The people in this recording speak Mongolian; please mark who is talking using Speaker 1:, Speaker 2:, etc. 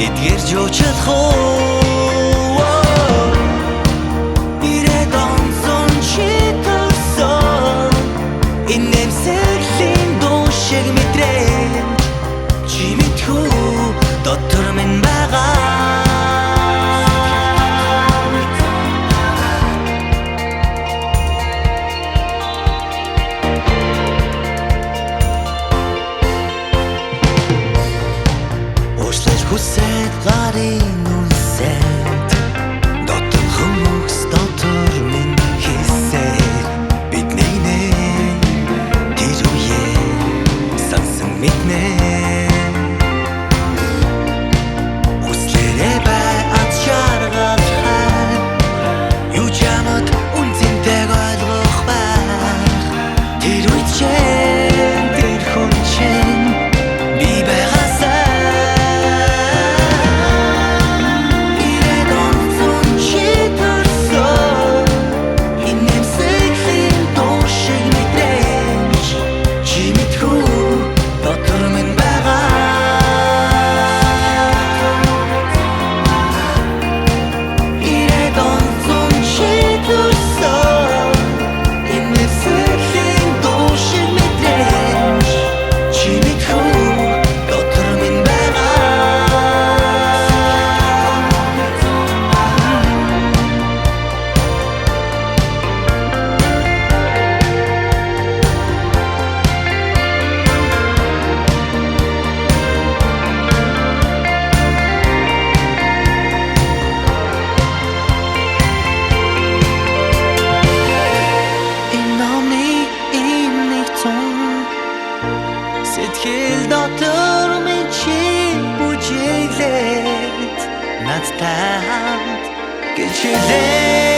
Speaker 1: эдгээр жочод хоо ирээд онцон чи төрсөн энэ нэмсэглэн дуу шиг мэдрэмж чи мэдхүү дотор минь байгаа. Хүсээд гарын үнсээд дотор хүмүүс дотор минь хийсээр бидний нэ тэр үе сансан мэднэ хүслээрээ бай аз жаргал хай юу чамд үнцэнтэйг ойлгох байх тэр үечэн тэр хүн чинь би байгасаа сэтгэл дотор минь чи бүжиглээд надтай хамт гэж хэлээ.